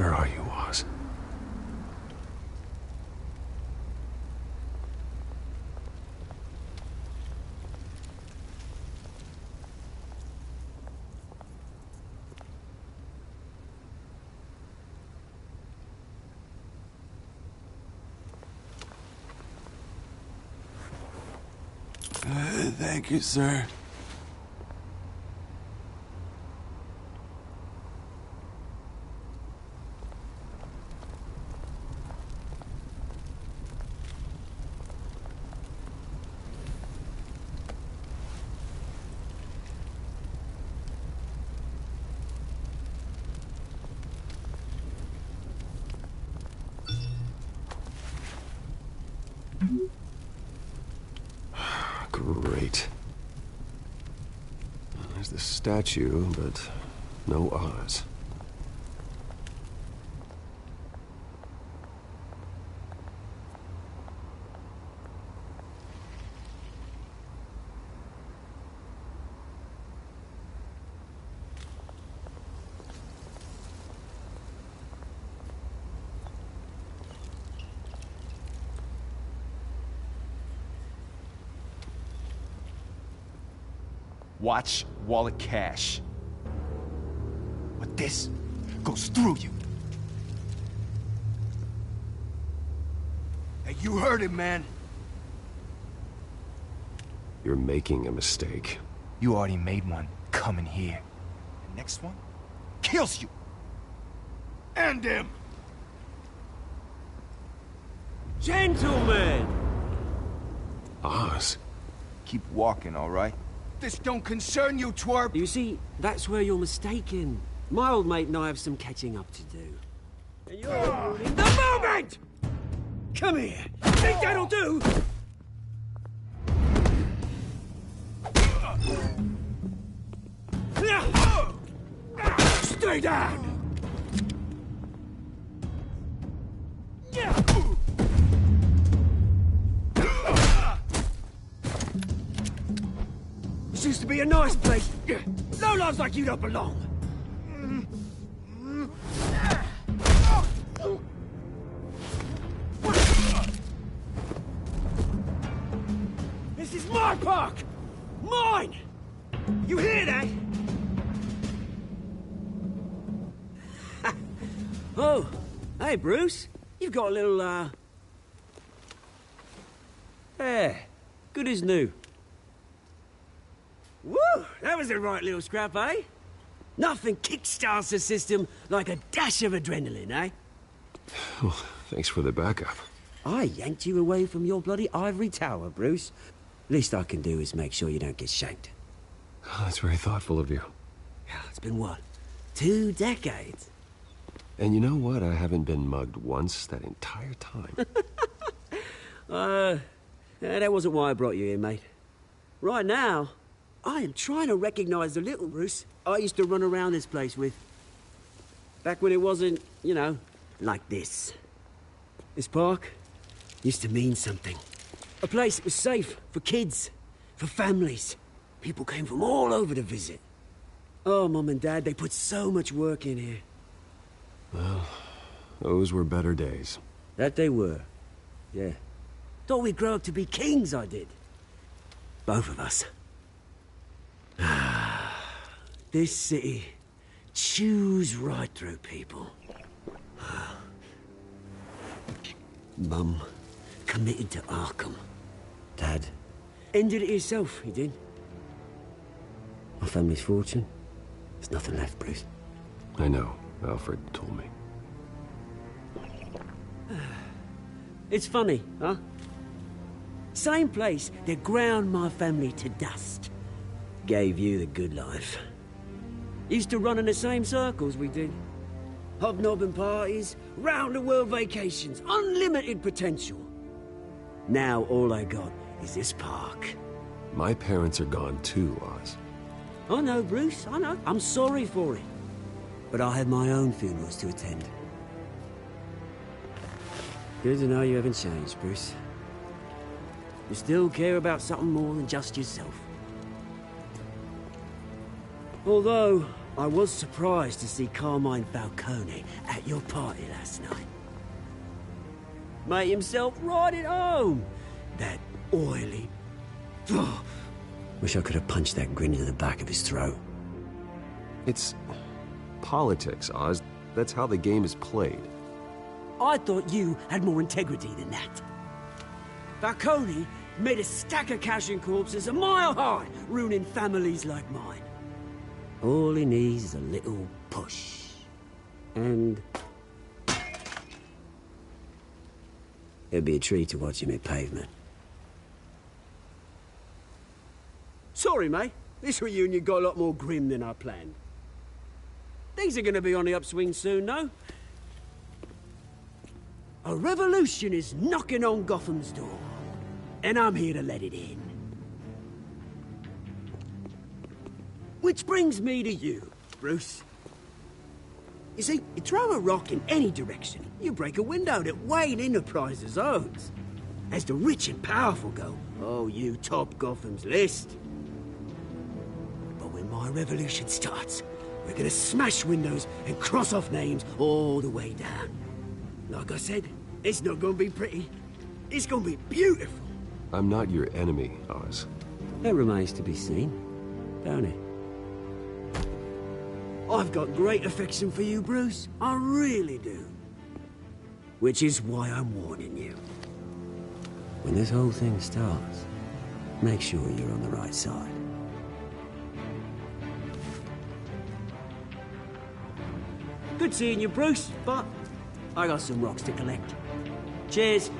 Where are you, Oz? Thank you, sir. Great. There's the statue, but no Oz. Watch wallet cash. But this goes through you. Hey, you heard him, man. You're making a mistake. You already made one coming here. The next one kills you. And him. Gentlemen! Oz? Keep walking, all right? This don't concern you, twerp! You see, that's where you're mistaken. My old mate and I have some catching up to do. And you're ruining the moment! Come here! Think that'll do? Stay down! This used to be a nice place. No lives like you don't belong. This is my park! Mine! You hear that? Oh, hey, Bruce. You've got a little, Yeah, good as new. Woo! That was a right little scrap, eh? Nothing kickstarts the system like a dash of adrenaline, eh? Well, thanks for the backup. I yanked you away from your bloody ivory tower, Bruce. Least I can do is make sure you don't get shanked. Oh, that's very thoughtful of you. Yeah, it's been what? 2 decades? And you know what? I haven't been mugged once that entire time. That wasn't why I brought you here, mate. Right now, I am trying to recognize the little Bruce I used to run around this place with. Back when it wasn't, you know, like this. This park used to mean something. A place that was safe for kids, for families. People came from all over to visit. Oh, Mum and Dad, they put so much work in here. Well, those were better days. That they were, yeah. Thought we'd grow up to be kings, I did. Both of us. This city chews right through people. Mum committed to Arkham. Dad ended it himself, he did. My family's fortune, there's nothing left, Bruce. I know. Alfred told me. It's funny, huh? Same place that ground my family to dust. Gave you the good life. Used to run in the same circles we did. Hobnobbing parties, round-the-world vacations, unlimited potential. Now all I got is this park. My parents are gone too, Oz. I know, Bruce, I know. I'm sorry for it. But I have my own funerals to attend. Good to know you haven't changed, Bruce. You still care about something more than just yourself. Although, I was surprised to see Carmine Falcone at your party last night. Made himself right at home. That oily... Oh, wish I could have punched that grin into the back of his throat. It's politics, Oz. That's how the game is played. I thought you had more integrity than that. Falcone made a stack of cash and corpses a mile high, ruining families like mine. All he needs is a little push. And... it'd be a treat to watch him hit pavement. Sorry, mate. This reunion got a lot more grim than I planned. Things are gonna be on the upswing soon, though. A revolution is knocking on Gotham's door. And I'm here to let it in. Which brings me to you, Bruce. You see, you throw a rock in any direction, you break a window that Wayne Enterprises owns. As the rich and powerful go, oh, you top Gotham's list. But when my revolution starts, we're gonna smash windows and cross off names all the way down. Like I said, it's not gonna be pretty. It's gonna be beautiful. I'm not your enemy, Oz. That remains to be seen, don't it? I've got great affection for you, Bruce. I really do. Which is why I'm warning you. When this whole thing starts, make sure you're on the right side. Good seeing you, Bruce, but I got some rocks to collect. Cheers.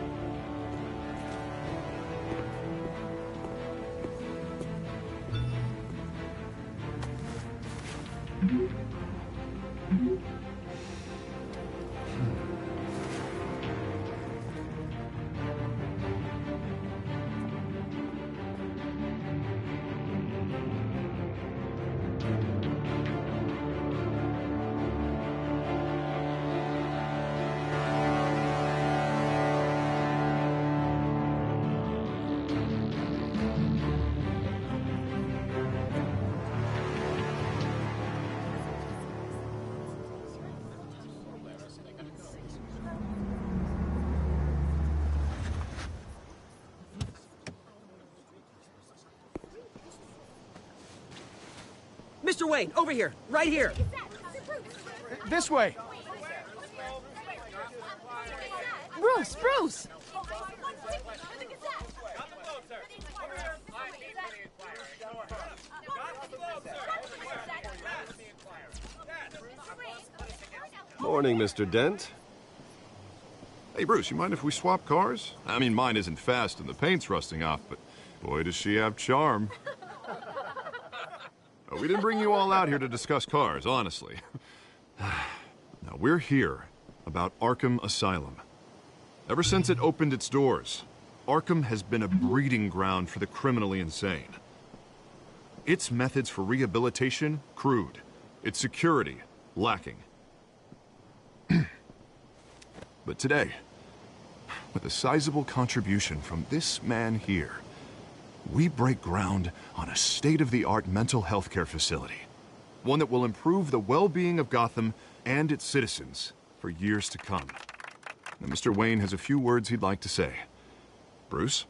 Mr. Wayne, over here, right here. This way. Bruce, Bruce! Morning, Mr. Dent. Hey, Bruce, you mind if we swap cars? I mean, mine isn't fast and the paint's rusting off, but boy, does she have charm. We didn't bring you all out here to discuss cars, honestly. Now, we're here about Arkham Asylum. Ever since it opened its doors, Arkham has been a breeding ground for the criminally insane. Its methods for rehabilitation, crude. Its security, lacking. But today, with a sizable contribution from this man here, we break ground on a state-of-the-art mental health care facility. One that will improve the well-being of Gotham and its citizens for years to come. Now, Mr. Wayne has a few words he'd like to say. Bruce?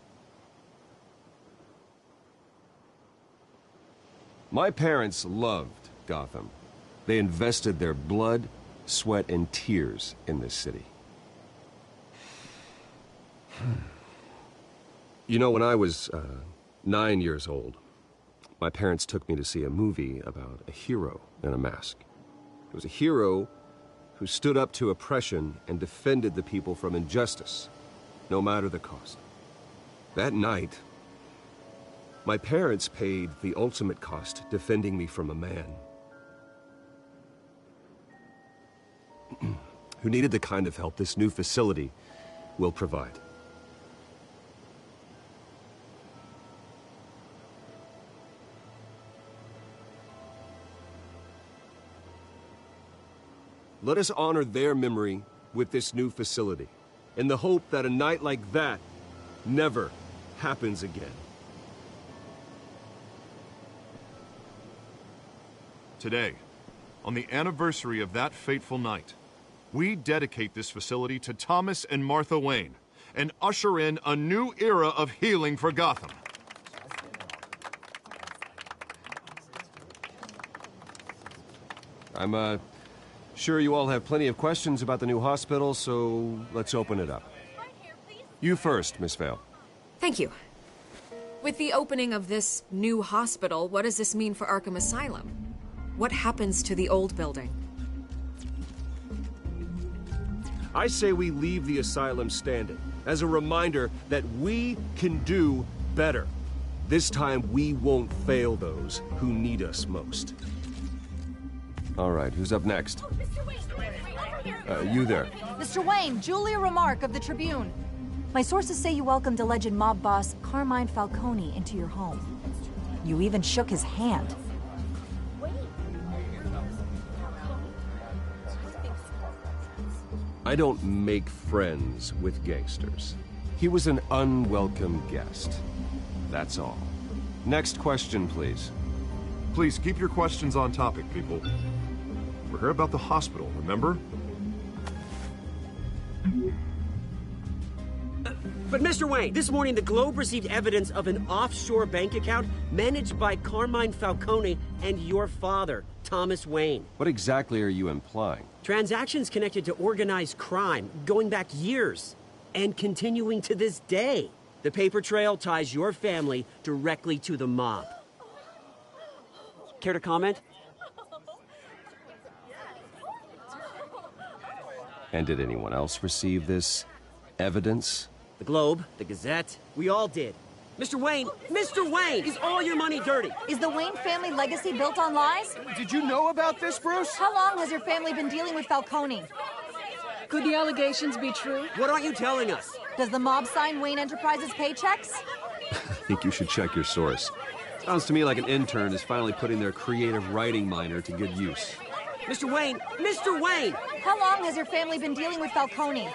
My parents loved Gotham. They invested their blood, sweat, and tears in this city. You know, when I was 9 years old, my parents took me to see a movie about a hero in a mask. It was a hero who stood up to oppression and defended the people from injustice, no matter the cost. That night, my parents paid the ultimate cost defending me from a man who needed the kind of help this new facility will provide. Let us honor their memory with this new facility, in the hope that a night like that never happens again. Today, on the anniversary of that fateful night, we dedicate this facility to Thomas and Martha Wayne and usher in a new era of healing for Gotham. I'm, sure you all have plenty of questions about the new hospital, so let's open it up. You first, Miss Vale. Thank you. With the opening of this new hospital, what does this mean for Arkham Asylum? What happens to the old building? I say we leave the asylum standing, as a reminder that we can do better. This time, we won't fail those who need us most. All right, who's up next? You there. Mr. Wayne, Julia Remark of the Tribune. My sources say you welcomed alleged mob boss Carmine Falcone into your home. You even shook his hand. I don't make friends with gangsters. He was an unwelcome guest. That's all. Next question, please. Please keep your questions on topic, people. We're here about the hospital, remember? But Mr. Wayne, this morning the Globe received evidence of an offshore bank account managed by Carmine Falcone and your father, Thomas Wayne. What exactly are you implying? Transactions connected to organized crime, going back years, and continuing to this day. The paper trail ties your family directly to the mob. Care to comment? And did anyone else receive this evidence? The Globe, the Gazette, we all did. Mr. Wayne, is all your money dirty? Is the Wayne family legacy built on lies? Did you know about this, Bruce? How long has your family been dealing with Falcone? Could the allegations be true? What aren't you telling us? Does the mob sign Wayne Enterprises paychecks? I think you should check your source. Sounds to me like an intern is finally putting their creative writing minor to good use. Mr. Wayne! How long has your family been dealing with Falcone?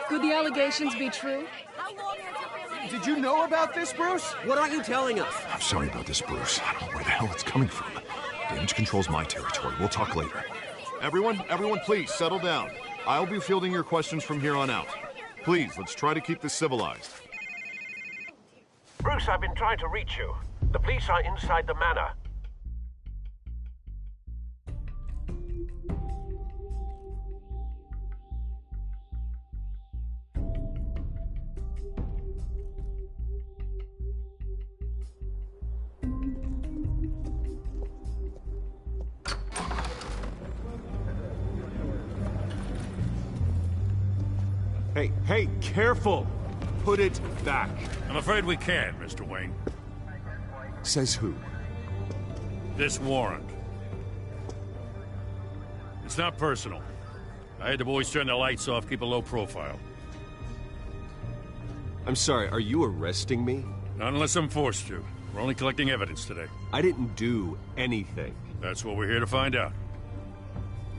Could the allegations be true? Did you know about this, Bruce? What aren't you telling us? I'm sorry about this, Bruce. I don't know where the hell it's coming from. Damage control's my territory. We'll talk later. Everyone, please, settle down. I'll be fielding your questions from here on out. Please, let's try to keep this civilized. Bruce, I've been trying to reach you. The police are inside the manor. Hey, careful! Put it back. I'm afraid we can't, Mr. Wayne. Says who? This warrant. It's not personal. I had the boys turn the lights off, keep a low profile. I'm sorry, are you arresting me? Not unless I'm forced to. We're only collecting evidence today. I didn't do anything. That's what we're here to find out.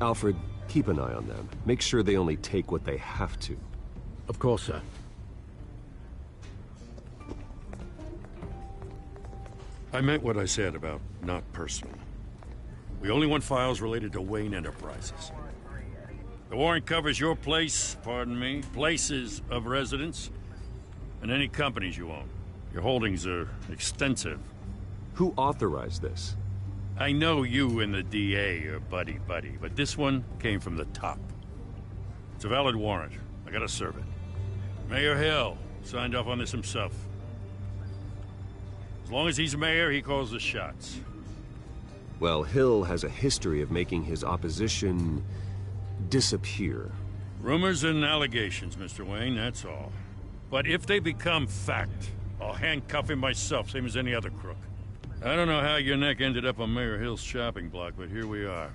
Alfred, keep an eye on them. Make sure they only take what they have to. Of course, sir. I meant what I said about not personal. We only want files related to Wayne Enterprises. The warrant covers your place, pardon me, places of residence, and any companies you own. Your holdings are extensive. Who authorized this? I know you and the DA are buddy-buddy, but this one came from the top. It's a valid warrant. I gotta serve it. Mayor Hill signed off on this himself. As long as he's mayor, he calls the shots. Well, Hill has a history of making his opposition disappear. Rumors and allegations, Mr. Wayne, that's all. But if they become fact, I'll handcuff him myself, same as any other crook. I don't know how your neck ended up on Mayor Hill's shopping block, but here we are.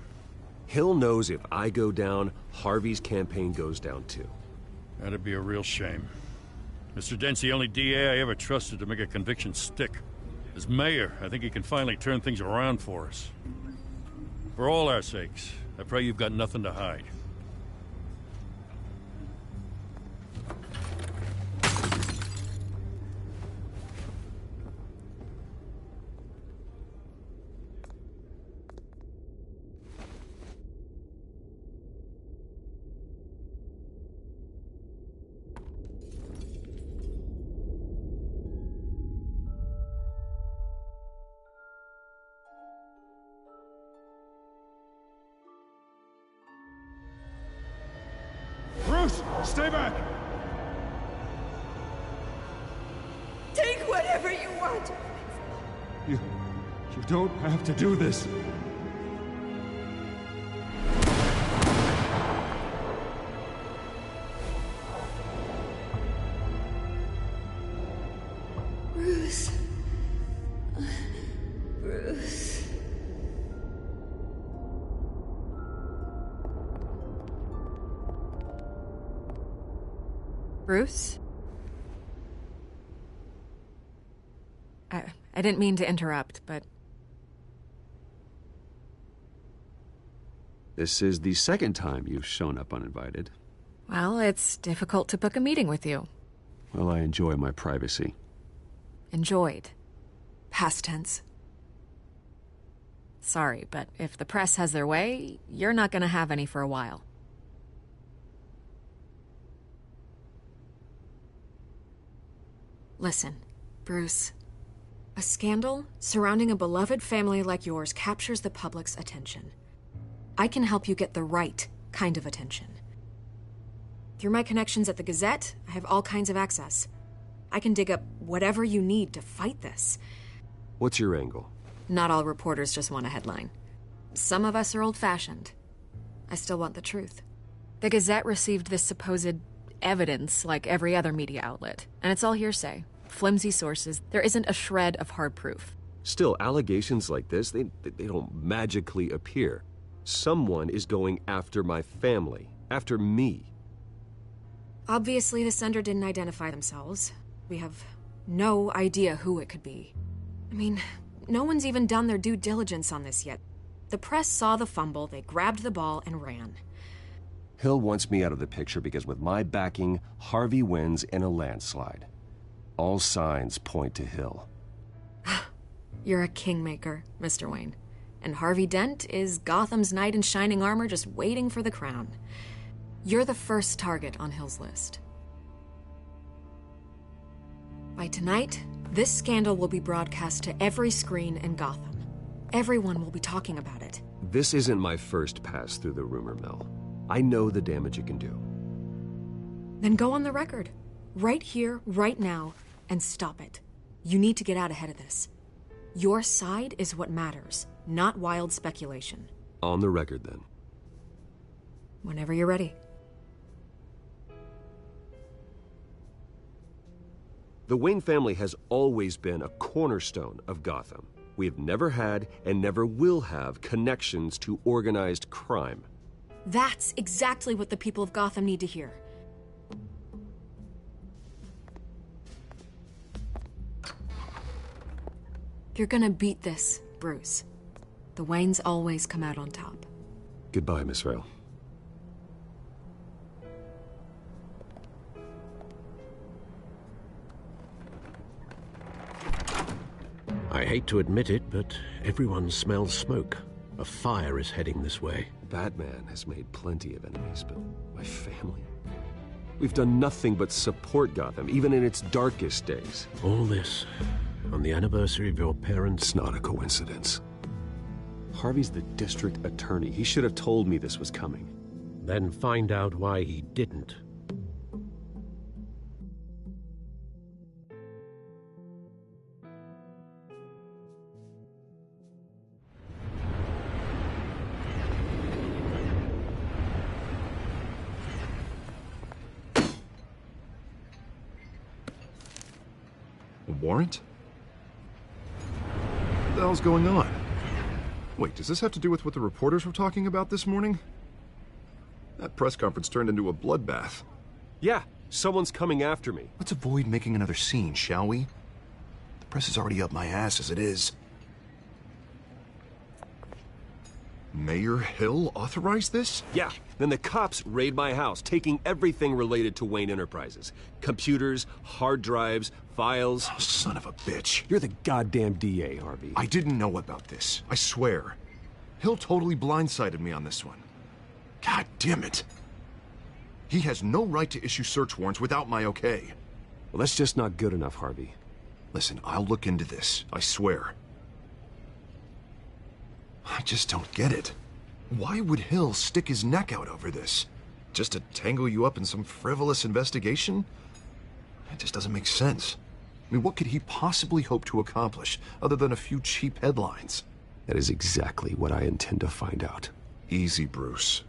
Hill knows if I go down, Harvey's campaign goes down too. That'd be a real shame. Mr. Dent's the only DA I ever trusted to make a conviction stick. As mayor, I think he can finally turn things around for us. For all our sakes, I pray you've got nothing to hide. Stay back! Take whatever you want. You don't have to do this. Bruce. Bruce. Bruce? I didn't mean to interrupt, but... This is the second time you've shown up uninvited. Well, it's difficult to book a meeting with you. Well, I enjoy my privacy. Enjoyed. Past tense. Sorry, but if the press has their way, you're not gonna have any for a while. Listen, Bruce. A scandal surrounding a beloved family like yours captures the public's attention. I can help you get the right kind of attention. Through my connections at the Gazette, I have all kinds of access. I can dig up whatever you need to fight this. What's your angle? Not all reporters just want a headline. Some of us are old-fashioned. I still want the truth. The Gazette received this supposed evidence like every other media outlet, and it's all hearsay. Flimsy sources. There isn't a shred of hard proof. Still, allegations like this, they don't magically appear. Someone is going after my family, after me. Obviously, the sender didn't identify themselves. We have no idea who it could be. I mean, no one's even done their due diligence on this yet. The press saw the fumble, they grabbed the ball and ran. Hill wants me out of the picture because with my backing, Harvey wins in a landslide. All signs point to Hill. You're a kingmaker, Mr. Wayne. And Harvey Dent is Gotham's knight in shining armor just waiting for the crown. You're the first target on Hill's list. By tonight, this scandal will be broadcast to every screen in Gotham. Everyone will be talking about it. This isn't my first pass through the rumor mill. I know the damage it can do. Then go on the record. Right here, right now, and stop it. You need to get out ahead of this. Your side is what matters, not wild speculation. On the record, then. Whenever you're ready. The Wayne family has always been a cornerstone of Gotham. We have never had and never will have connections to organized crime. That's exactly what the people of Gotham need to hear. You're gonna beat this, Bruce. The Waynes always come out on top. Goodbye, Miss Vale. I hate to admit it, but everyone smells smoke. A fire is heading this way. Batman has made plenty of enemies, but my family? We've done nothing but support Gotham, even in its darkest days. All this on the anniversary of your parents'... It's not a coincidence. Harvey's the district attorney. He should have told me this was coming. Then find out why he didn't. A warrant? What the hell's going on? Wait, does this have to do with what the reporters were talking about this morning? That press conference turned into a bloodbath. Yeah, someone's coming after me. Let's avoid making another scene, shall we? The press is already up my ass as it is. Mayor Hill authorized this? Yeah, then the cops raid my house, taking everything related to Wayne Enterprises. Computers, hard drives, files. Oh, son of a bitch. You're the goddamn DA, Harvey. I didn't know about this. I swear. Hill totally blindsided me on this one. God damn it. He has no right to issue search warrants without my okay. Well, that's just not good enough, Harvey. Listen, I'll look into this. I swear. I just don't get it. Why would Hill stick his neck out over this? Just to tangle you up in some frivolous investigation? It just doesn't make sense. I mean, what could he possibly hope to accomplish other than a few cheap headlines? That is exactly what I intend to find out. Easy, Bruce.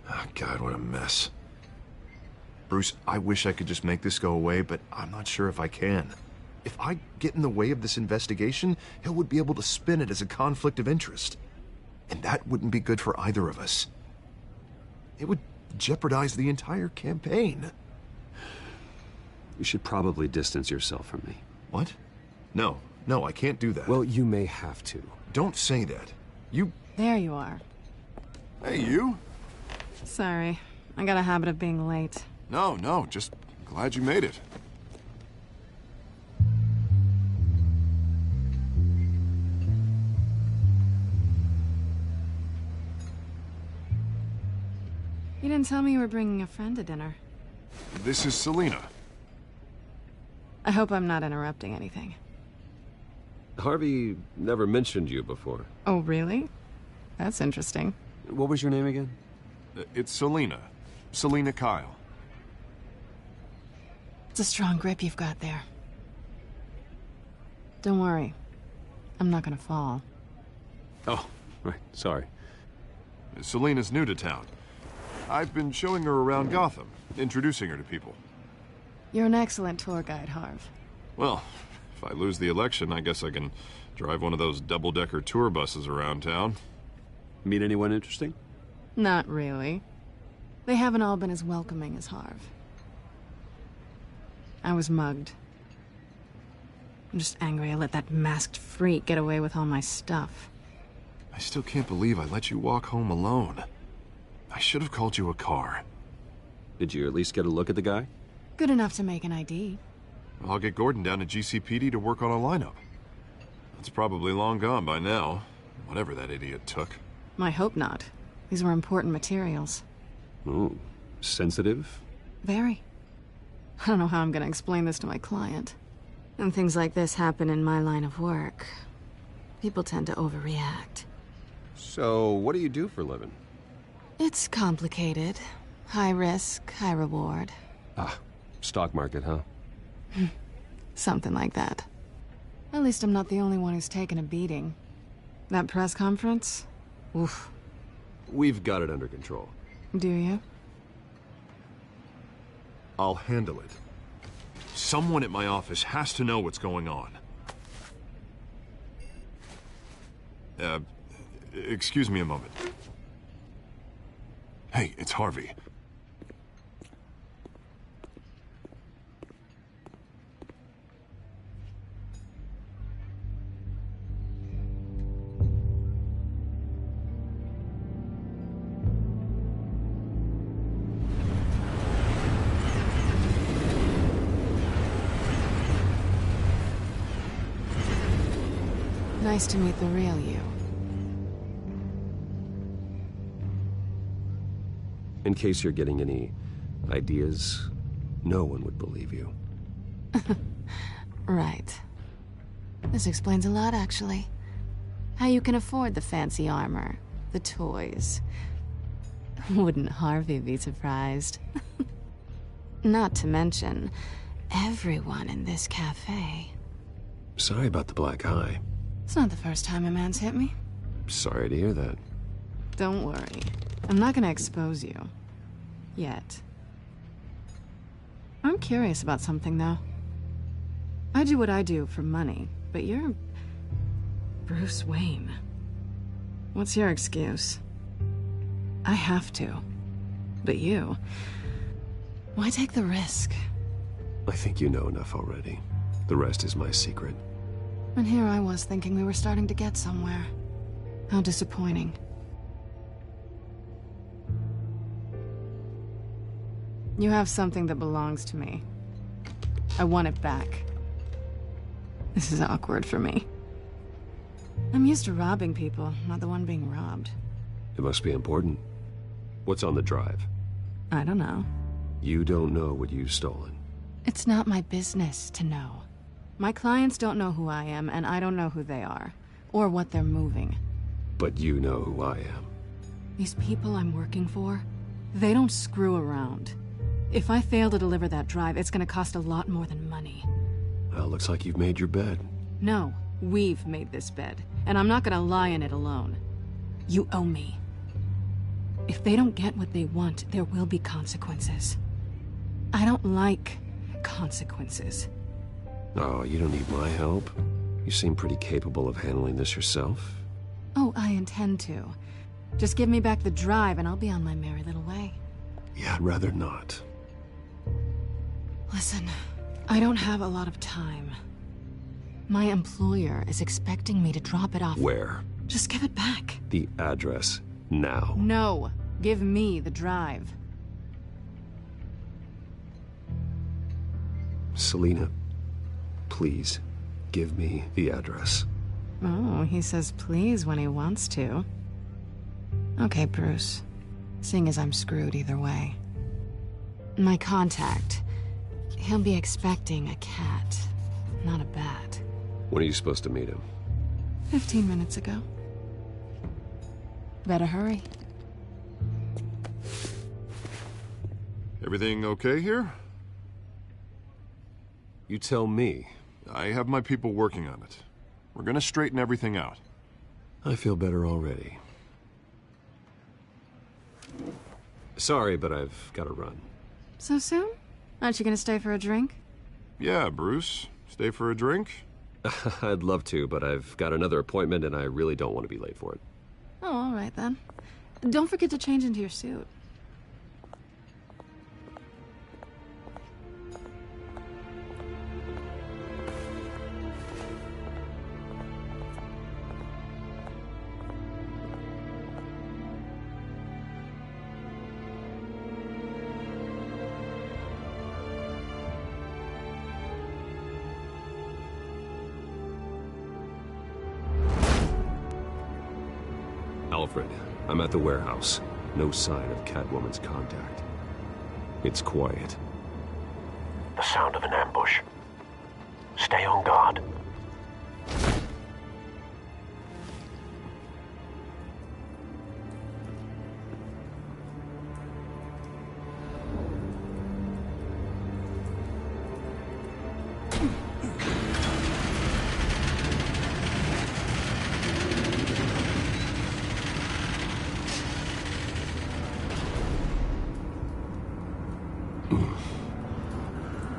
Oh, God, what a mess. Bruce, I wish I could just make this go away, but I'm not sure if I can. If I get in the way of this investigation, Hill would be able to spin it as a conflict of interest. And that wouldn't be good for either of us. It would jeopardize the entire campaign. You should probably distance yourself from me. What? No, I can't do that. Well, you may have to. Don't say that. You... There you are. Hey, you? Sorry. I got a habit of being late. No, just glad you made it. You didn't tell me you were bringing a friend to dinner. This is Selina. I hope I'm not interrupting anything. Harvey never mentioned you before. Oh, really? That's interesting. What was your name again? It's Selina. Selina Kyle. It's a strong grip you've got there. Don't worry. I'm not gonna fall. Oh, right. Sorry. Selina's new to town. I've been showing her around Gotham, introducing her to people. You're an excellent tour guide, Harv. Well, if I lose the election, I guess I can drive one of those double-decker tour buses around town. Meet anyone interesting? Not really. They haven't all been as welcoming as Harv. I was mugged. I'm just angry I let that masked freak get away with all my stuff. I still can't believe I let you walk home alone. I should have called you a car. Did you at least get a look at the guy? Good enough to make an ID. I'll get Gordon down to GCPD to work on a lineup. It's probably long gone by now, whatever that idiot took. I hope not. These were important materials. Ooh, sensitive? Very. I don't know how I'm gonna explain this to my client. When things like this happen in my line of work, people tend to overreact. So, what do you do for a living? It's complicated. High risk, high reward. Ah, stock market, huh? Something like that. At least I'm not the only one who's taken a beating. That press conference? Oof. We've got it under control. Do you? I'll handle it. Someone at my office has to know what's going on. Excuse me a moment. Hey, it's Harvey. Nice to meet the real you. In case you're getting any ideas, no one would believe you. Right. This explains a lot, actually. How you can afford the fancy armor, the toys. Wouldn't Harvey be surprised? Not to mention, everyone in this cafe. Sorry about the black eye. It's not the first time a man's hit me. Sorry to hear that. Don't worry. I'm not gonna expose you. Yet. I'm curious about something, though. I do what I do for money, but you're... Bruce Wayne. What's your excuse? I have to. But you... Why take the risk? I think you know enough already. The rest is my secret. And here I was thinking we were starting to get somewhere. How disappointing. You have something that belongs to me. I want it back. This is awkward for me. I'm used to robbing people, not the one being robbed. It must be important. What's on the drive? I don't know. You don't know what you've stolen. It's not my business to know. My clients don't know who I am, and I don't know who they are, or what they're moving. But you know who I am. These people I'm working for, they don't screw around. If I fail to deliver that drive, it's gonna cost a lot more than money. Well, looks like you've made your bed. No, we've made this bed, and I'm not gonna lie in it alone. You owe me. If they don't get what they want, there will be consequences. I don't like consequences. Oh, you don't need my help. You seem pretty capable of handling this yourself. Oh, I intend to. Just give me back the drive and I'll be on my merry little way. Yeah, I'd rather not. Listen, I don't have a lot of time. My employer is expecting me to drop it off. Where? Just give it back. The address, now. No, give me the drive. Selina, please, give me the address. Oh, he says please when he wants to. Okay, Bruce. Seeing as I'm screwed either way. My contact. He'll be expecting a cat, not a bat. When are you supposed to meet him? 15 minutes ago. Better hurry. Everything okay here? You tell me. I have my people working on it. We're gonna straighten everything out. I feel better already. Sorry, but I've got to run. So soon? Aren't you gonna stay for a drink? Yeah, Bruce. Stay for a drink? I'd love to, but I've got another appointment and I really don't want to be late for it. Oh, all right then. Don't forget to change into your suit. Alfred, I'm at the warehouse. No sign of Catwoman's contact. It's quiet. The sound of an ambush. Stay on guard.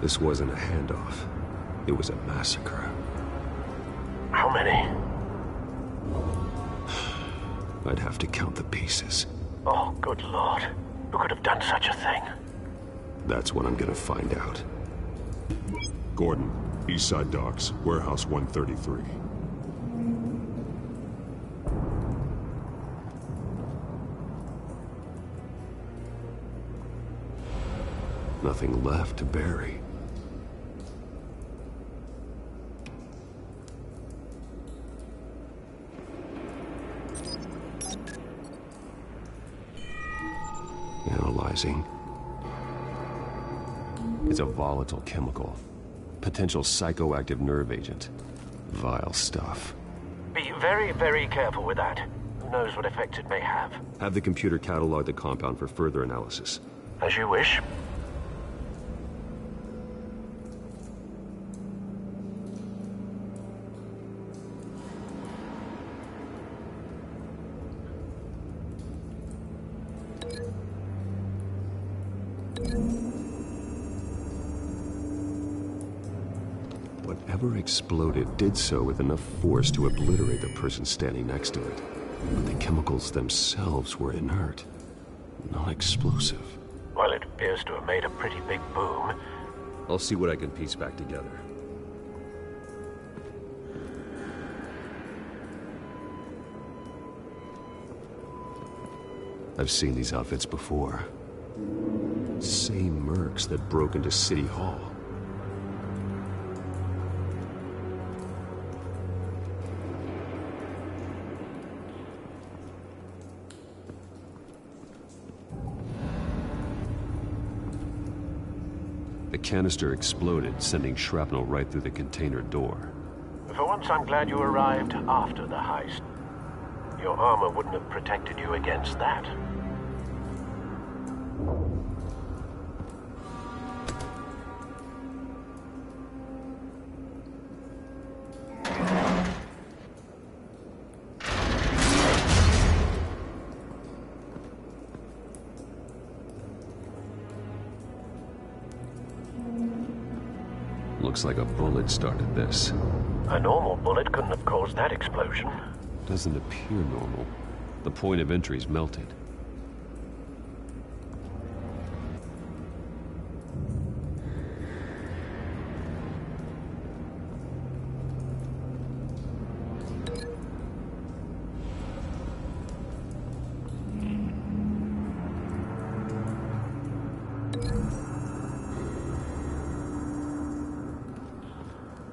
This wasn't a handoff. It was a massacre. How many? I'd have to count the pieces. Oh, good lord. Who could have done such a thing? That's what I'm gonna find out. Gordon, Eastside Docks, Warehouse 133. Nothing left to bury. Analyzing. It's a volatile chemical. Potential psychoactive nerve agent. Vile stuff. Be very, very careful with that. Who knows what effect it may have. Have the computer catalog the compound for further analysis. As you wish. Whatever exploded did so with enough force to obliterate the person standing next to it. But the chemicals themselves were inert, not explosive. Well, it appears to have made a pretty big boom. I'll see what I can piece back together. I've seen these outfits before. Same mercs that broke into City Hall. The canister exploded, sending shrapnel right through the container door. For once, I'm glad you arrived after the heist. Your armor wouldn't have protected you against that. Looks like a bullet started this. A normal bullet couldn't have caused that explosion. Doesn't appear normal. The point of entry's melted.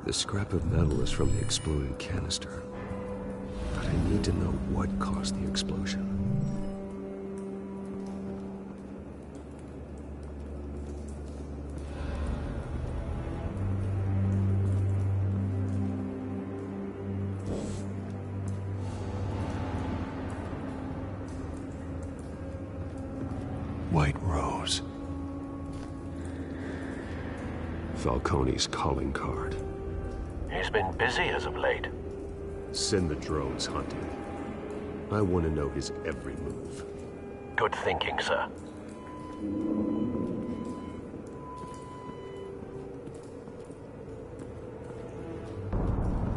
The scrap of metal is from the exploded canister. But I need to know what caused the explosion. White Rose. Falcone's calling card. He's been busy as of late. Send the drones hunting. I want to know his every move. Good thinking, sir.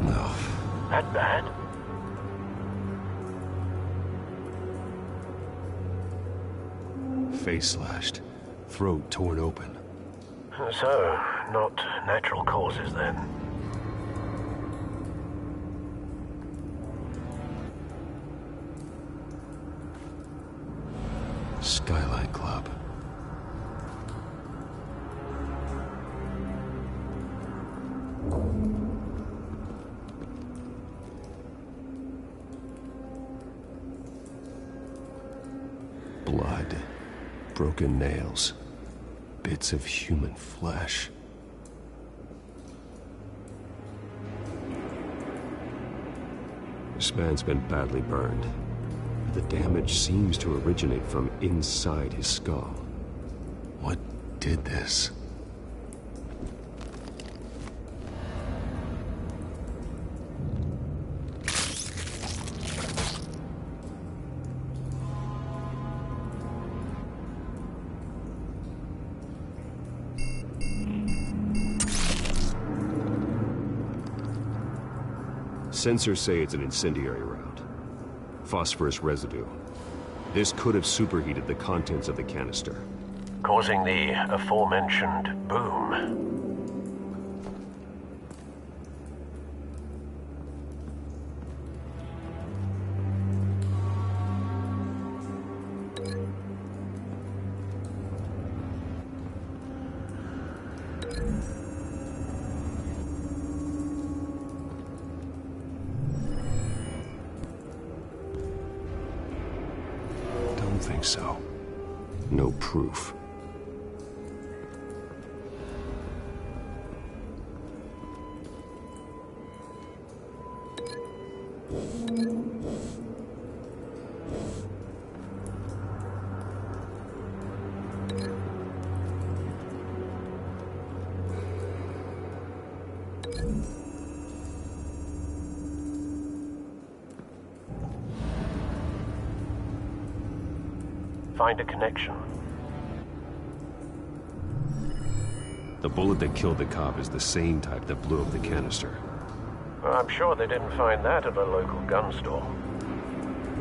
No. That bad? Face slashed. Throat torn open. So, not natural causes then. Skyline Club. Blood. Broken nails. Bits of human flesh. This man's been badly burned. The damage seems to originate from inside his skull. What did this? Sensors say it's an incendiary round. Phosphorus residue. This could have superheated the contents of the canister. Causing the aforementioned boom. Don't think so. No proof. Find a connection. The bullet that killed the cop is the same type that blew up the canister. I'm sure they didn't find that at a local gun store.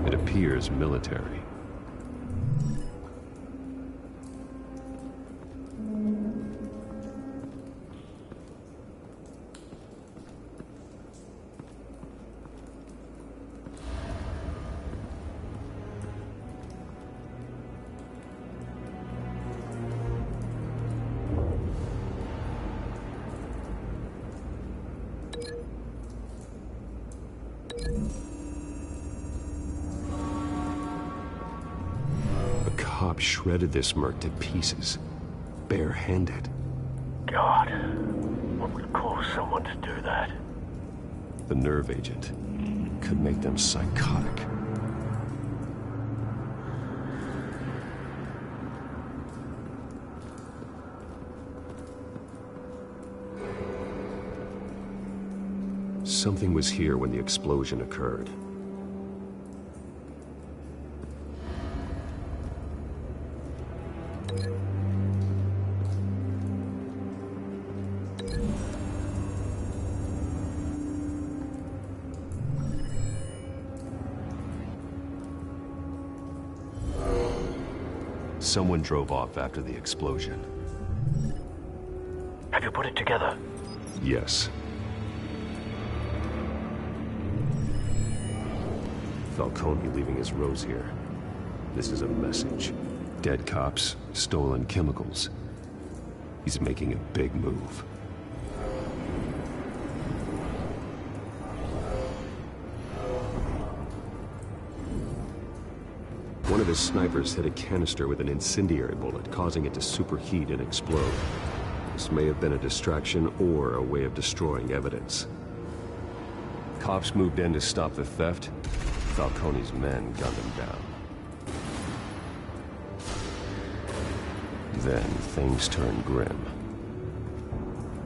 It appears military. Cop shredded this merc to pieces, bare-handed. God, what would cause someone to do that? The nerve agent could make them psychotic. Something was here when the explosion occurred. Someone drove off after the explosion. Have you put it together? Yes. Falcone leaving his rose here. This is a message. Dead cops, stolen chemicals. He's making a big move. One of his snipers hit a canister with an incendiary bullet, causing it to superheat and explode. This may have been a distraction or a way of destroying evidence. Cops moved in to stop the theft. Falcone's men gunned him down. Then things turned grim.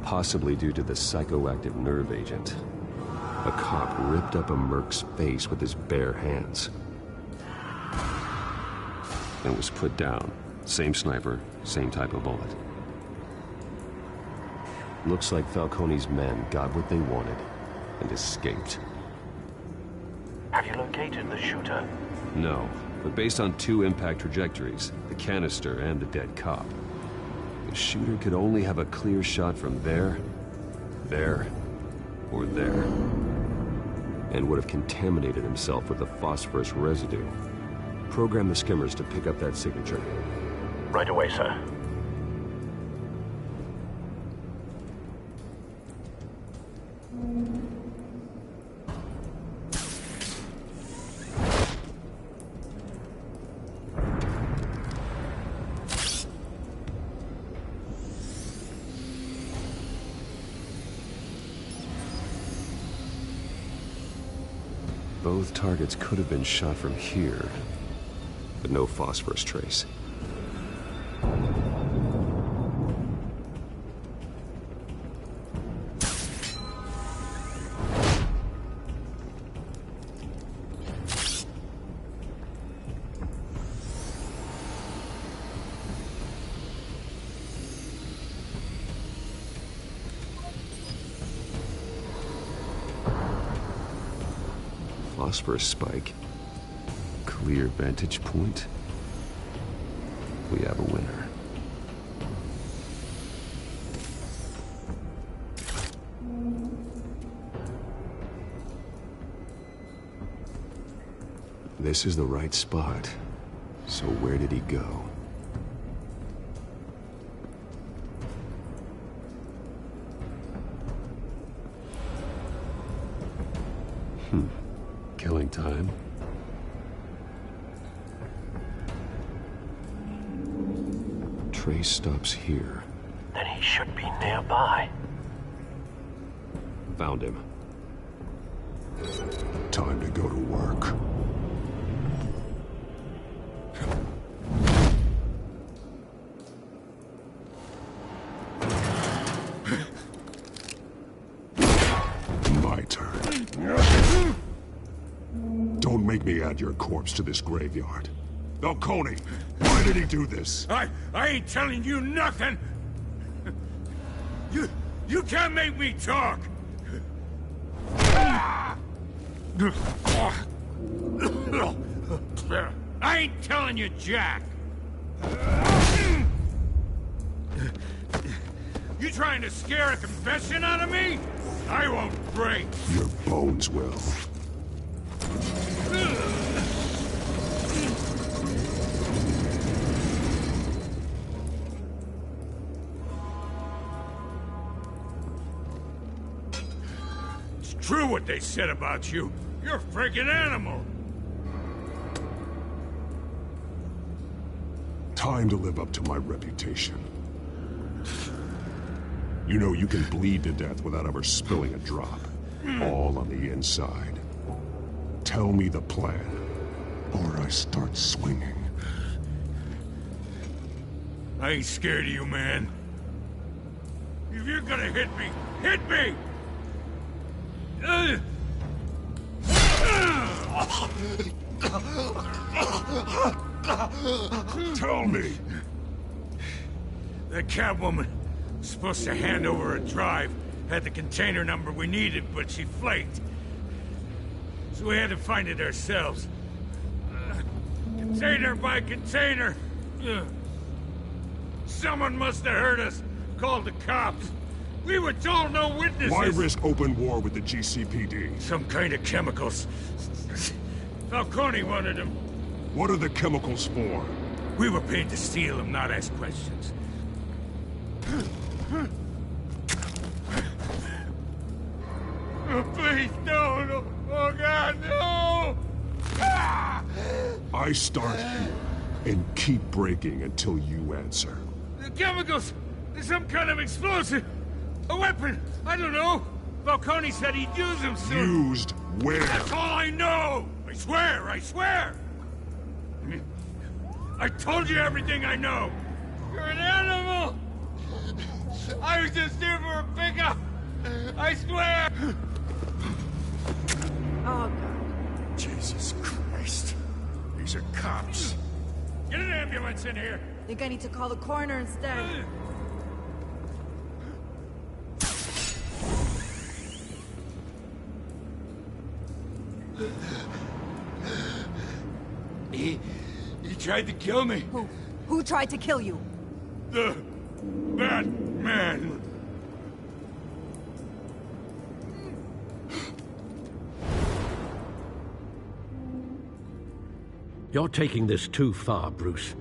Possibly due to the psychoactive nerve agent. A cop ripped up a merc's face with his bare hands. And was put down. Same sniper, same type of bullet. Looks like Falcone's men got what they wanted and escaped. Have you located the shooter? No, but based on 2 impact trajectories, the canister and the dead cop, the shooter could only have a clear shot from there, or there, and would have contaminated himself with the phosphorus residue. Program the skimmers to pick up that signature. Right away, sir. Both targets could have been shot from here, but no phosphorus trace. Phosphorus spike. Clear vantage point. We have a winner. This is the right spot. So where did he go? Killing time. Trace stops here. Then he should be nearby. Found him. Time to go to work. My turn. Don't make me add your corpse to this graveyard. Falcone, why did he do this? I ain't telling you nothing! You can't make me talk! I ain't telling you jack! You trying to scare a confession out of me? I won't break! Your bones will. It's true what they said about you. You're a freaking animal! Time to live up to my reputation. You know you can bleed to death without ever spilling a drop. All on the inside. Tell me the plan, or I start swinging. I ain't scared of you, man. If you're gonna hit me, hit me! me! The Catwoman was supposed to hand over a drive. Had the container number we needed, but she flaked. So we had to find it ourselves. Container by container. Someone must have heard us. Called the cops. We were told no witnesses. Why risk open war with the GCPD? Some kind of chemicals. Falcone wanted them. What are the chemicals for? We were paid to steal them, not ask questions. Oh, please, no. Oh, God, no! Ah! I start here and keep breaking until you answer. The chemicals! There's some kind of explosive! A weapon! I don't know! Falcone said he'd use them soon! Used where? That's all I know! I swear! I told you everything I know! You're an animal! I was just here for a pickup! I swear! Oh, God. Jesus Christ. These are cops. Get an ambulance in here! Think I need to call the coroner instead. He tried to kill me. Who tried to kill you? The Batman. You're taking this too far, Bruce.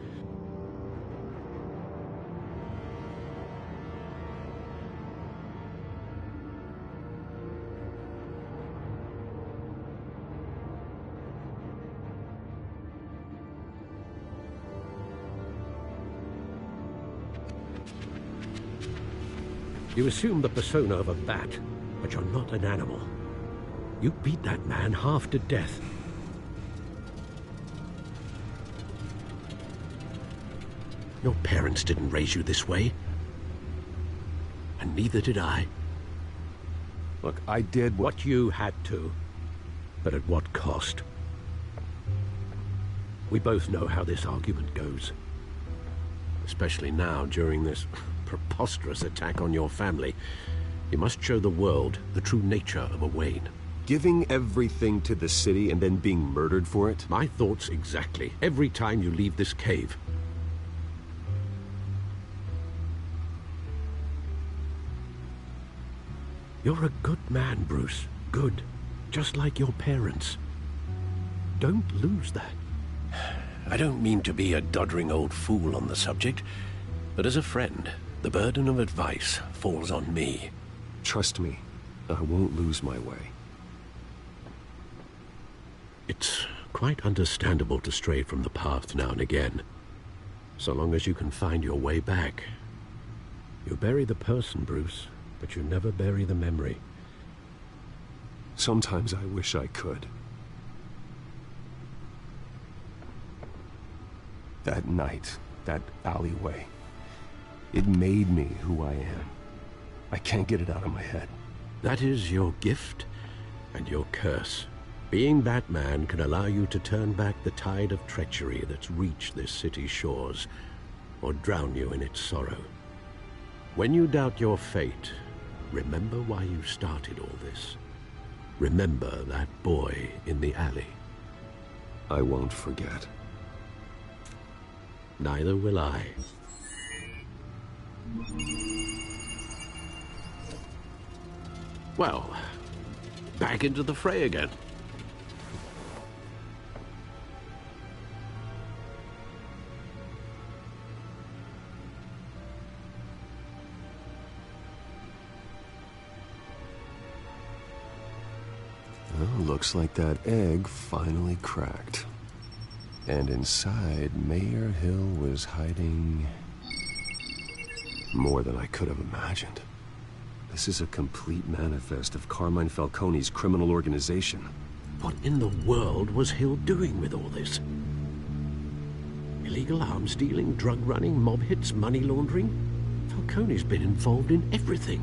You assume the persona of a bat, but you're not an animal. You beat that man half to death. Your parents didn't raise you this way. And neither did I. Look, I did what you had to. But at what cost? We both know how this argument goes. Especially now, during this preposterous attack on your family. You must show the world the true nature of a Wayne. Giving everything to the city and then being murdered for it? My thoughts exactly. Every time you leave this cave. You're a good man, Bruce. Good. Just like your parents. Don't lose that. I don't mean to be a doddering old fool on the subject, but as a friend, the burden of advice falls on me. Trust me, I won't lose my way. It's quite understandable to stray from the path now and again, so long as you can find your way back. You bury the person, Bruce, but you never bury the memory. Sometimes I wish I could. That night, that alleyway, it made me who I am. I can't get it out of my head. That is your gift and your curse. Being Batman can allow you to turn back the tide of treachery that's reached this city's shores, or drown you in its sorrow. When you doubt your fate, remember why you started all this. Remember that boy in the alley. I won't forget. Neither will I. Well, back into the fray again. Well, looks like that egg finally cracked. And inside, Mayor Hill was hiding more than I could have imagined. This is a complete manifest of Carmine Falcone's criminal organization. What in the world was Hill doing with all this? Illegal arms dealing, drug running, mob hits, money laundering? Falcone's been involved in everything.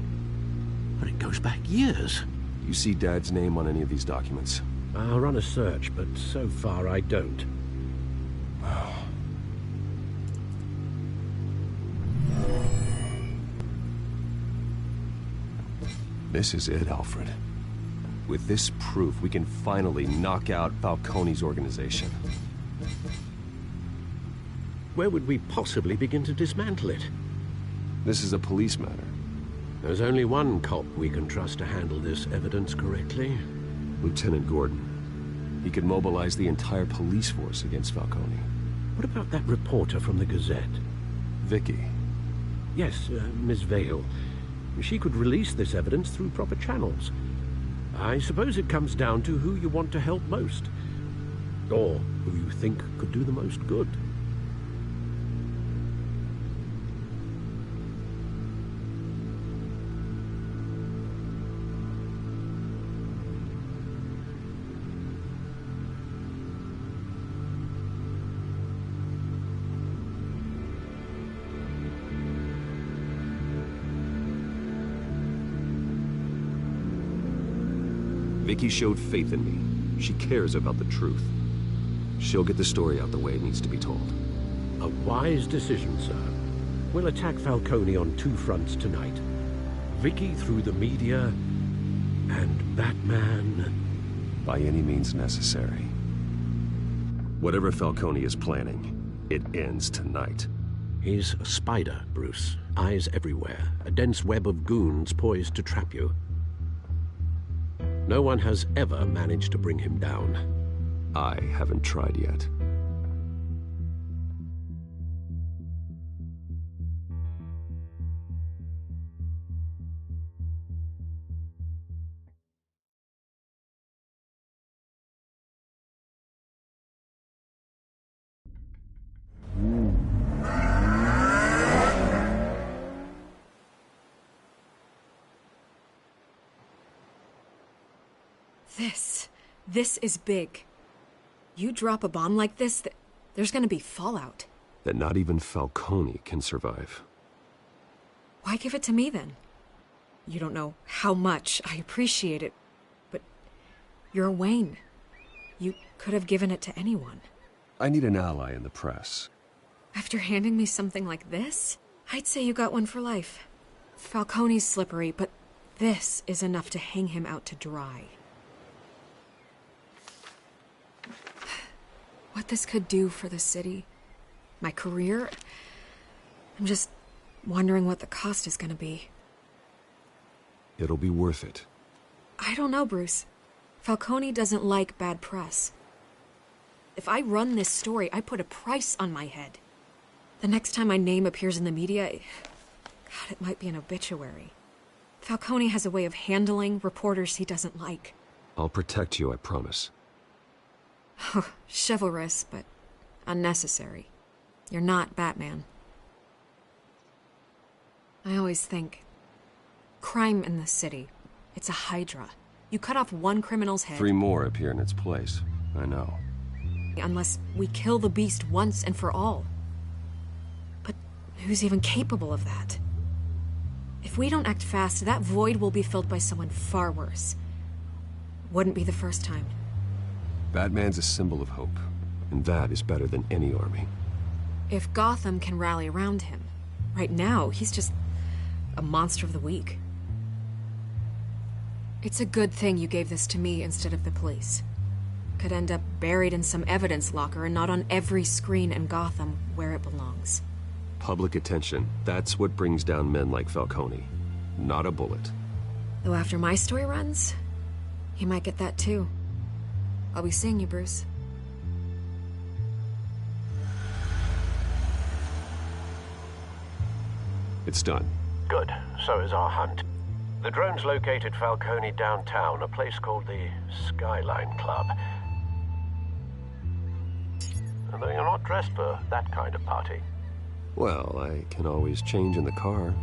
But it goes back years. You see Dad's name on any of these documents? I'll run a search, but so far I don't. This is it, Alfred. With this proof, we can finally knock out Falcone's organization. Where would we possibly begin to dismantle it? This is a police matter. There's only one cop we can trust to handle this evidence correctly. Lieutenant Gordon. He could mobilize the entire police force against Falcone. What about that reporter from the Gazette? Vicky. Yes, Miss Vale. She could release this evidence through proper channels. I suppose it comes down to who you want to help most. Or who you think could do the most good. Vicky showed faith in me. She cares about the truth. She'll get the story out the way it needs to be told. A wise decision, sir. We'll attack Falcone on two fronts tonight. Vicky through the media, and Batman... by any means necessary. Whatever Falcone is planning, it ends tonight. He's a spider, Bruce. Eyes everywhere. A dense web of goons poised to trap you. No one has ever managed to bring him down. I haven't tried yet. This is big. You drop a bomb like this, there's gonna be fallout. That not even Falcone can survive. Why give it to me then? You don't know how much I appreciate it, but you're Wayne. You could have given it to anyone. I need an ally in the press. After handing me something like this, I'd say you got one for life. Falcone's slippery, but this is enough to hang him out to dry. What this could do for the city, my career, I'm just wondering what the cost is gonna be. It'll be worth it. I don't know, Bruce. Falcone doesn't like bad press. If I run this story, I put a price on my head. The next time my name appears in the media, God, it might be an obituary. Falcone has a way of handling reporters he doesn't like. I'll protect you, I promise. Oh, chivalrous, but unnecessary. You're not Batman. I always think, crime in the city, it's a hydra. You cut off one criminal's head... 3 more appear in its place. I know. Unless we kill the beast once and for all. But who's even capable of that? If we don't act fast, that void will be filled by someone far worse. Wouldn't be the first time. Batman's a symbol of hope, and that is better than any army. If Gotham can rally around him, right now, he's just a monster of the week. It's a good thing you gave this to me instead of the police. Could end up buried in some evidence locker and not on every screen in Gotham where it belongs. Public attention, that's what brings down men like Falcone. Not a bullet. Though after my story runs, he might get that too. I'll be seeing you, Bruce. It's done. Good. So is our hunt. The drones located Falcone downtown, a place called the Skyline Club. Although you're not dressed for that kind of party. Well, I can always change in the car.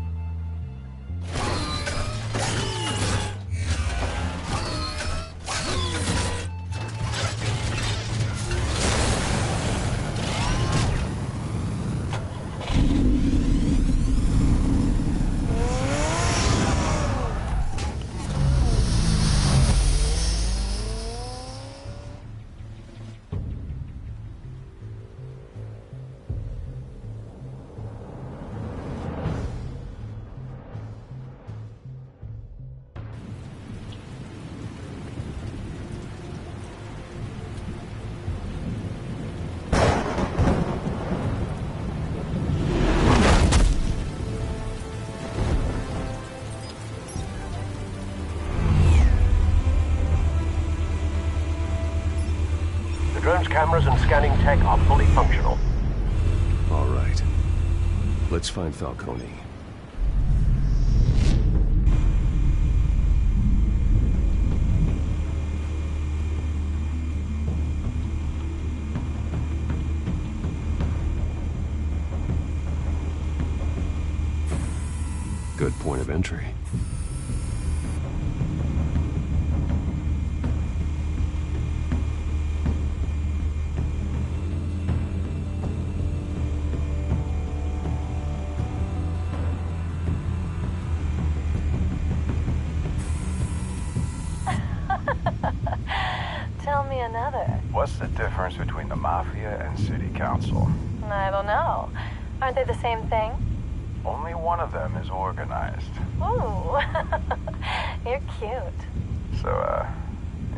The drone's cameras and scanning tech are fully functional. All right. Let's find Falcone. Good point of entry. Tell me another. What's the difference between the Mafia and City Council? I don't know. Aren't they the same thing? Only one of them is organized. Ooh, you're cute. So,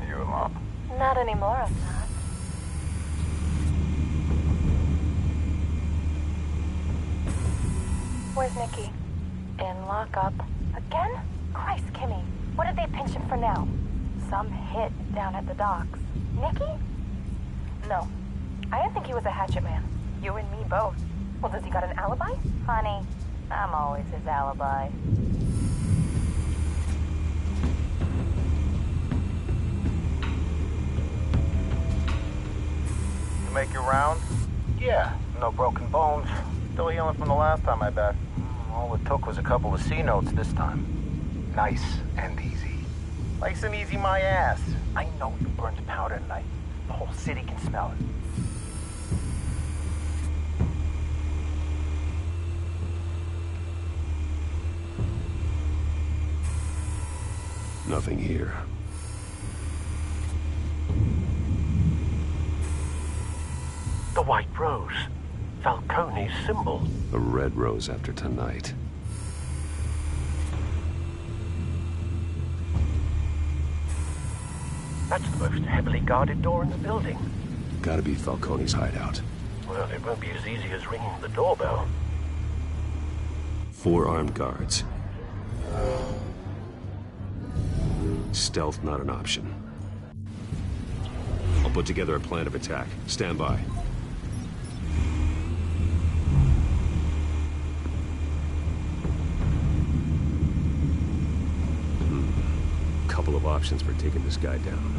you alone? Not anymore, I'm not. Where's Nikki? In lockup. Again? Christ, Kimmy. What did they pinch him for now? Some hit down at the docks. Nikki? No. I didn't think he was a hatchet man. You and me both. Well, does he got an alibi? Honey, I'm always his alibi. You make your rounds? Yeah, no broken bones. Still healing from the last time I bet. All it took was a couple of C notes this time. Nice and easy. Nice and easy my ass. I know you burned powder tonight. The whole city can smell it. Nothing here. The white rose. Falcone's symbol. A red rose after tonight. That's the most heavily guarded door in the building. Gotta be Falcone's hideout. Well, it won't be as easy as ringing the doorbell. 4 armed guards. Stealth not an option. I'll put together a plan of attack. Stand by. Couple of options for taking this guy down.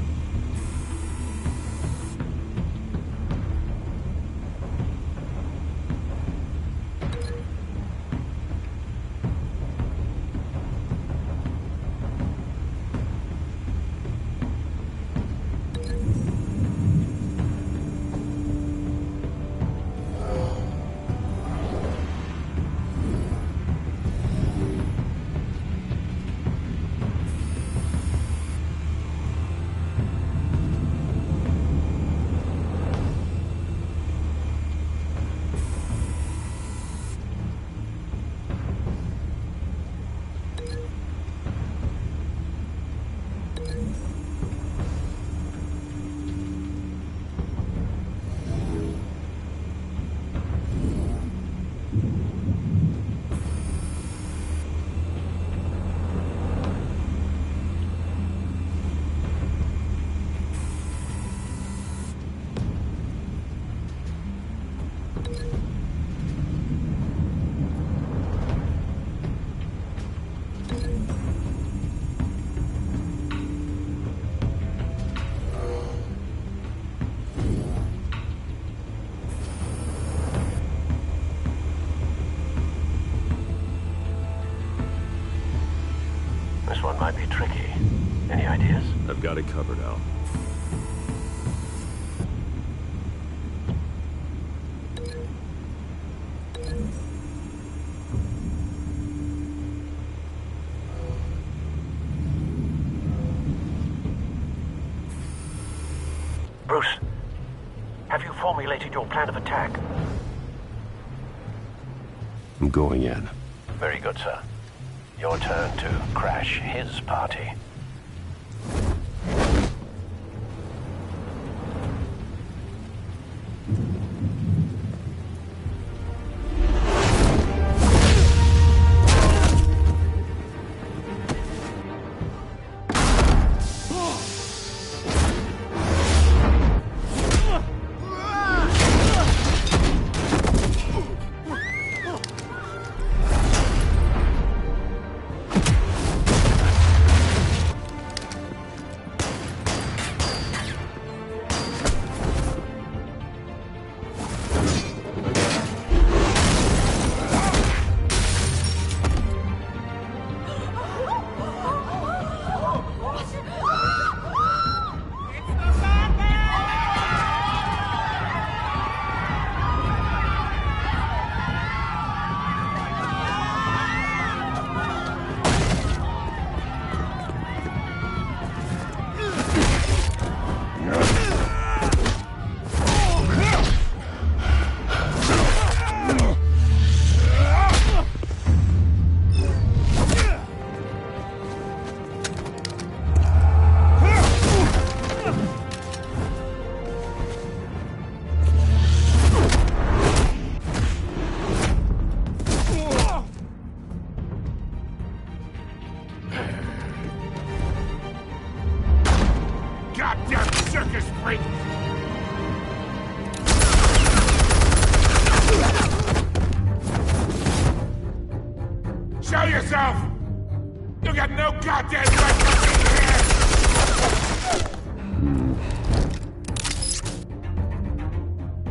This one might be tricky. Any ideas? I've got it covered, Al. Bruce, have you formulated your plan of attack? I'm going in. Very good, sir. Your turn to crash his party. this freak! Show yourself! You got no goddamn right to be here!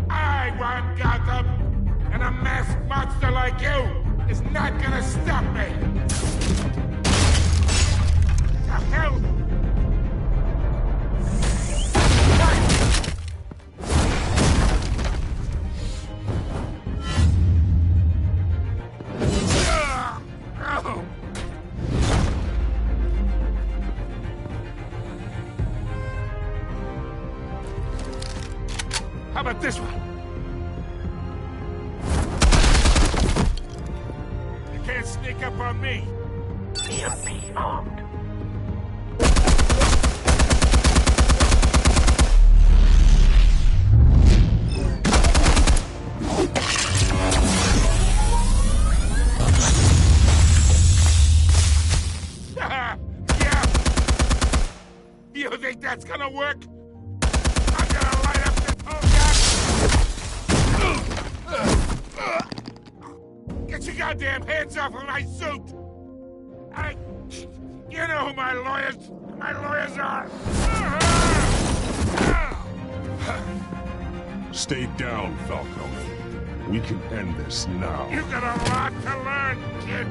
I run Gotham, and a masked monster like you is not gonna stop me! The hell? How about this one? You can't sneak up on me. EMP armed. Yeah! You think that's gonna work? I'm gonna light up this whole goddamn... Get your goddamn hands off of my suit! You know who my lawyers are! Stay down, Falcone. We can end this now. You got a lot to learn, kid!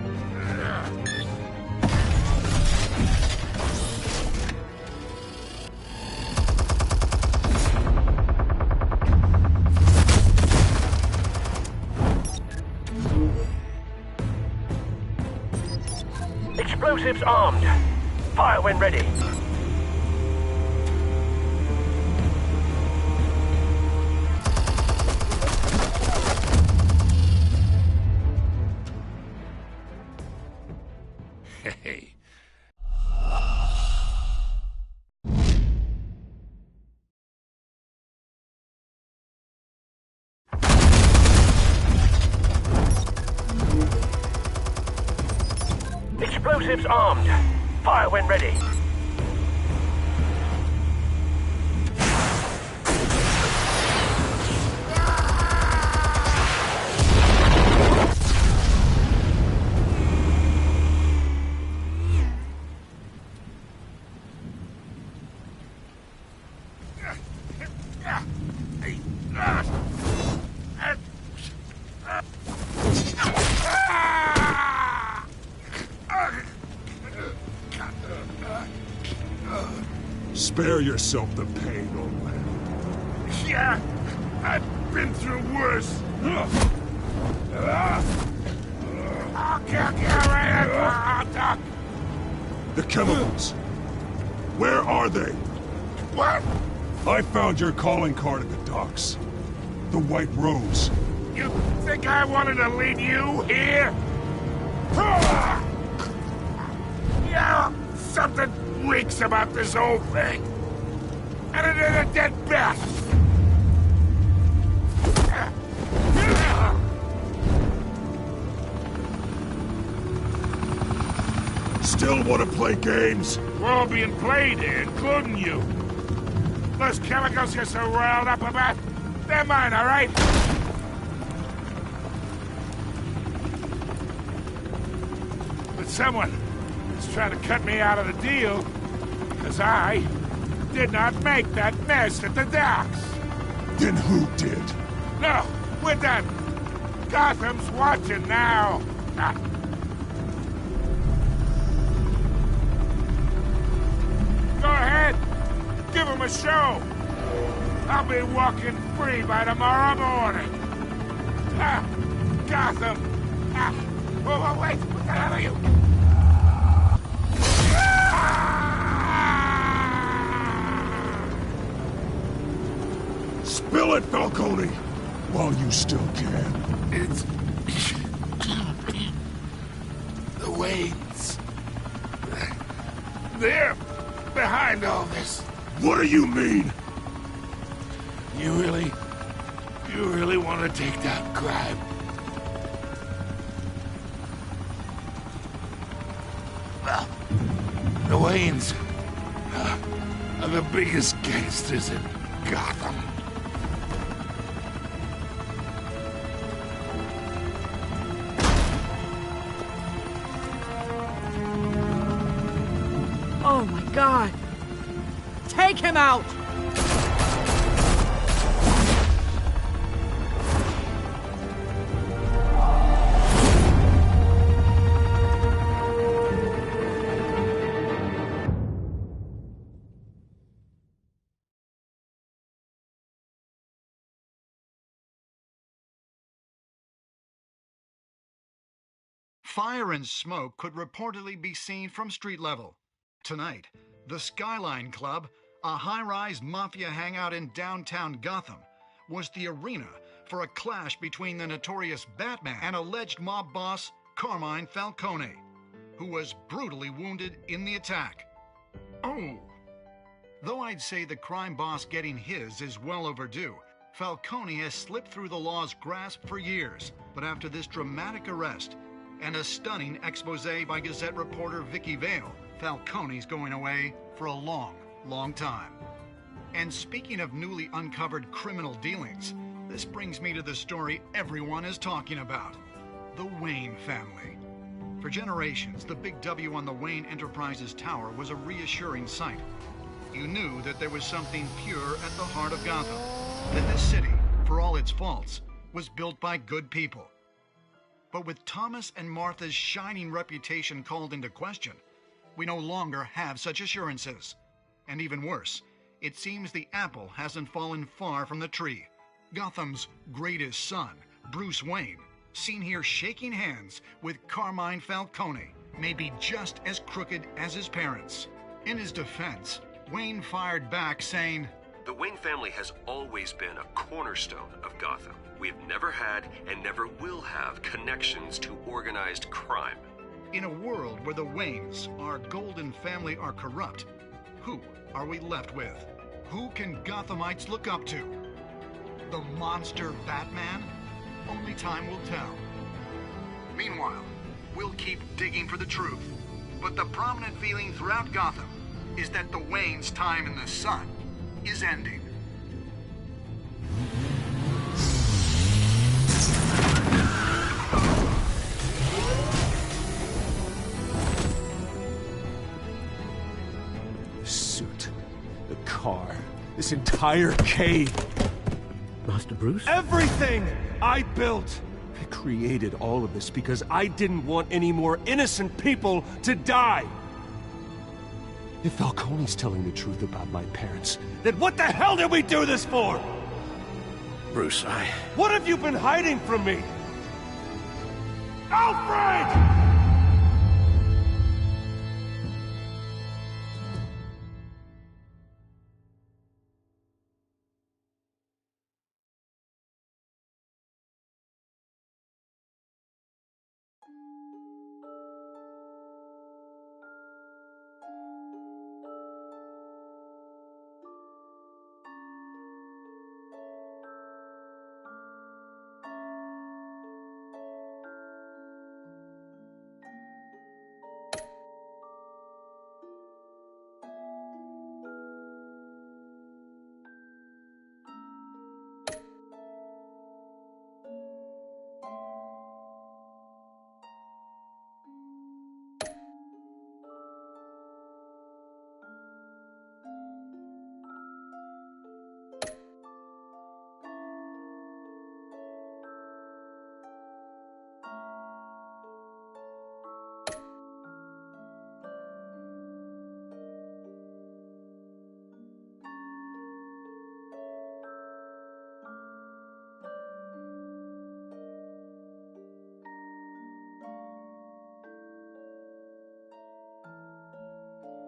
Explosives armed. Fire when ready. Hey. Explosives armed. Fire when ready. Spare yourself the pain, old man. Yeah, I've been through worse. I'll kill you right at Doc. The chemicals. Where are they? What? I found your calling card at the docks. The White Rose. You think I wanted to lead you here? Yeah, something reeks about this whole thing. And it is a dead bat. Still want to play games? We're all being played here, including you. Those chemicals you're so riled up about, they're mine, all right? But someone is trying to cut me out of the deal, because I did not make that mess at the docks. Then who did? No, we're done. Gotham's watching now. Go ahead. Give him a show. I'll be walking free by tomorrow morning. Gotham. Oh, wait. What the hell are you? Spill it, Falcone, while you still can. It's... the Waynes. They're behind all this. What do you mean? You really want to take down crime? Well, the Waynes are the biggest gangsters in Gotham. Oh my God! Take him out! Fire and smoke could reportedly be seen from street level. Tonight, the Skyline Club, a high-rise mafia hangout in downtown Gotham, was the arena for a clash between the notorious Batman and alleged mob boss Carmine Falcone, who was brutally wounded in the attack. Oh! Though I'd say the crime boss getting his is well overdue, Falcone has slipped through the law's grasp for years, but after this dramatic arrest, and a stunning expose by Gazette reporter Vicky Vale, Falcone's going away for a long, long time. And speaking of newly uncovered criminal dealings, this brings me to the story everyone is talking about. The Wayne family. For generations, the big W on the Wayne Enterprises Tower was a reassuring sight. You knew that there was something pure at the heart of Gotham, that this city, for all its faults, was built by good people. But with Thomas and Martha's shining reputation called into question, we no longer have such assurances. And even worse, it seems the apple hasn't fallen far from the tree. Gotham's greatest son, Bruce Wayne, seen here shaking hands with Carmine Falcone, may be just as crooked as his parents. In his defense, Wayne fired back saying, "The Wayne family has always been a cornerstone of Gotham. We have never had and never will have connections to organized crime." In a world where the Waynes, our golden family, are corrupt, who are we left with? Who can Gothamites look up to? The monster Batman? Only time will tell. Meanwhile, we'll keep digging for the truth. But the prominent feeling throughout Gotham is that the Waynes' time in the sun is ending. The suit, the car, this entire cave. Master Bruce? Everything I built! I created all of this because I didn't want any more innocent people to die! If Falcone's telling the truth about my parents, then what the hell did we do this for? Bruce, What have you been hiding from me? Alfred!